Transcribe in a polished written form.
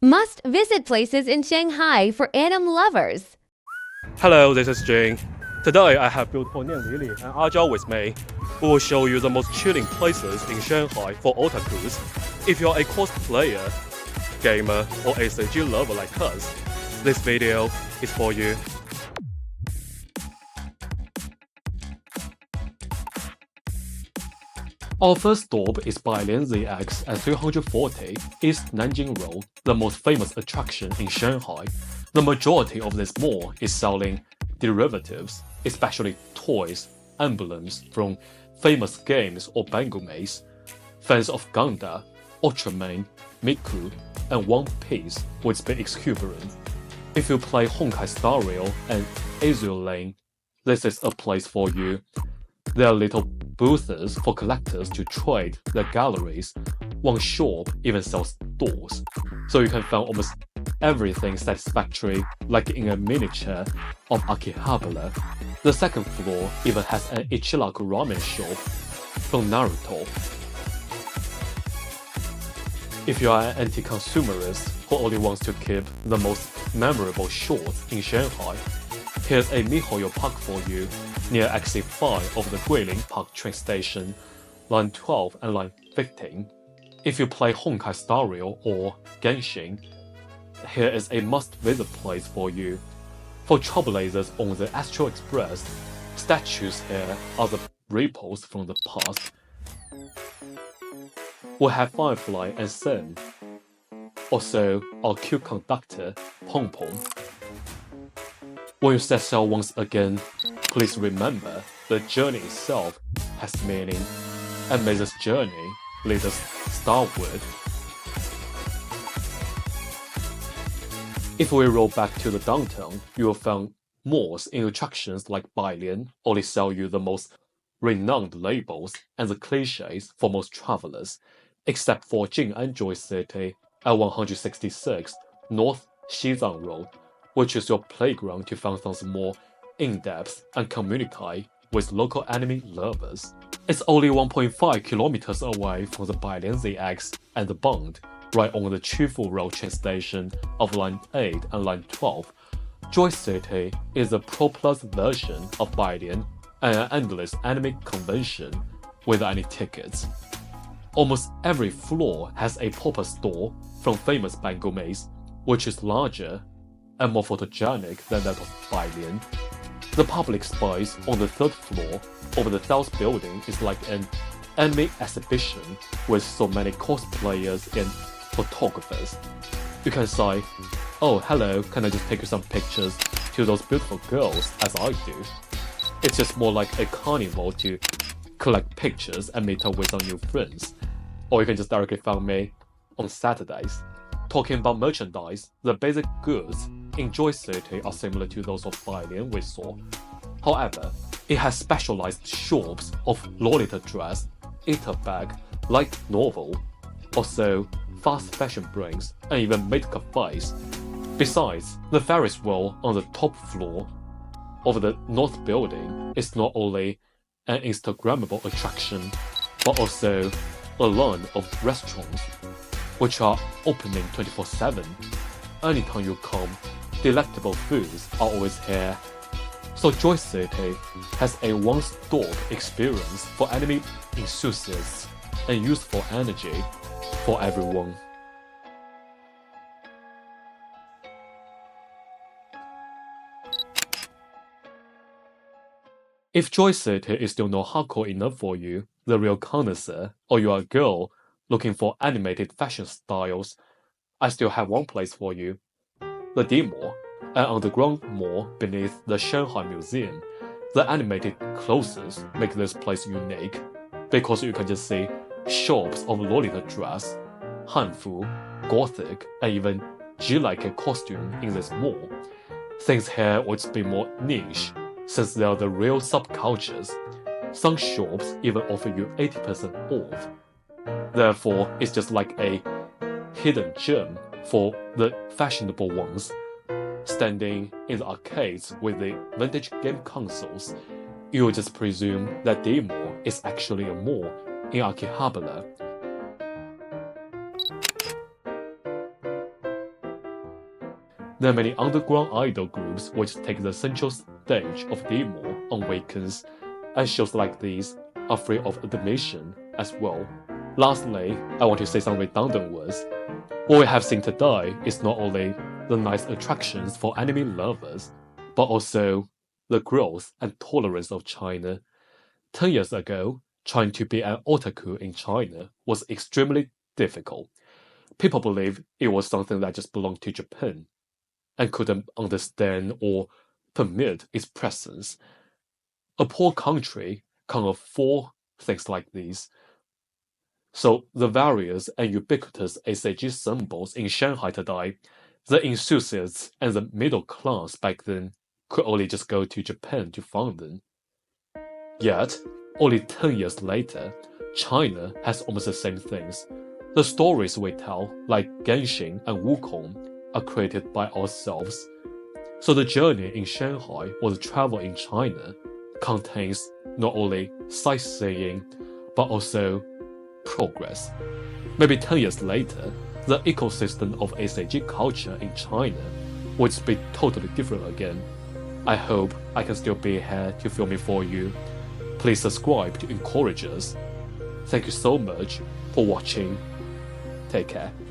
Must-visit places in Shanghai for anime lovers. Hello, this is Jing. Today I have beautiful Nian Lili and Ajao with me. We will show you the most chilling places in Shanghai for otakus. If you're a cosplayer, gamer, or ACG lover like us, this video is for you. Our first stop is Bailian ZX at 340 East Nanjing Road, the most famous attraction in Shanghai. The majority of this mall is selling derivatives, especially toys, emblems from famous games or bangomays. Fans of Gundam, Ultraman, Miku, and One Piece would be exuberant. If you play Honkai Star Rail and Azure Lane, this is a place for you. There are little booths for collectors to trade their galleries. One shop even sells dolls, so you can find almost everything satisfactory, like in a miniature of Akihabara. The second floor even has an Ichiraku ramen shop from Naruto. If you are an anti-consumerist who only wants to keep the most memorable shorts in Shanghai, here's a MiHoYo Park for you, near exit 5 of the Guilin Park train station, line 12 and line 15. If you play Honkai Star Rail or Genshin, here is a must-visit place for you. For trailblazers on the Astral Express, statues here are the repos from the past. We have Firefly and Sen. Also, our cute conductor, Pong Pong. When you set sail once again, please remember the journey itself has meaning, and may this journey lead us starward. If we roll back to the downtown, you will find malls in attractions like Bailian only sell you the most renowned labels and the cliches for most travelers, except for Jing'an Joy City at 166 North Xizang Road, which is your playground to find things more in-depth and communicate with local anime lovers. It's only 1.5 kilometers away from the Bailian ZX and the Bund, right on the Chufu Road train station of Line 8 and Line 12. Joy City is a Pro-Plus version of Bailian and an endless anime convention without any tickets. Almost every floor has a pop-up store from famous bangomays, which is larger and more photogenic than that of Bailian. The public space on the third floor of the South building is like an anime exhibition with so many cosplayers and photographers. You can say, "Oh, hello, can I just take some pictures to those beautiful girls as I do?" It's just more like a carnival to collect pictures and meet up with some new friends. Or you can just directly find me on Saturdays. Talking about merchandise, the basic goods in Joy City are similar to those of Bailian we saw. However, it has specialized shops of Lolita dress, eater bag, light novel, also fast fashion brands, and even maid cafes. Besides, the Ferris wheel on the top floor of the North building is not only an Instagrammable attraction, but also a line of restaurants which are opening 24/7. Anytime you come, delectable foods are always here. So Joy City has a one-stop experience for anime enthusiasts and useful energy for everyone. If Joy City is still not hardcore enough for you, the real connoisseur, or you are a girl looking for animated fashion styles, I still have one place for you. The D Mall, an underground mall beneath the Shanghai Museum. The animated clothes make this place unique, because you can just see shops of Lolita dress, Hanfu, Gothic, and even G-like costume in this mall. Things here would be more niche, since they are the real subcultures. Some shops even offer you 80% off. Therefore, it's just like a hidden gem for the fashionable ones. Standing in the arcades with the vintage game consoles, you will just presume that the mall is actually a mall in Akihabara. There are many underground idol groups which take the central stage of the mall on weekends, and shows like these are free of admission as well. Lastly, I want to say some redundant words. What we have seen today is not only the nice attractions for anime lovers, but also the growth and tolerance of China. 10 years ago, trying to be an otaku in China was extremely difficult. People believed it was something that just belonged to Japan and couldn't understand or permit its presence. A poor country can't afford things like these. So the various and ubiquitous ACG symbols in Shanghai today, the enthusiasts and the middle class back then could only just go to Japan to find them. Yet, only 10 years later, China has almost the same things. The stories we tell, like Genshin and Wukong, are created by ourselves. So the journey in Shanghai or the travel in China contains not only sightseeing, but also progress. Maybe 10 years later, the ecosystem of ACG culture in China would be totally different again. I hope I can still be here to film it for you. Please subscribe to encourage us. Thank you so much for watching. Take care.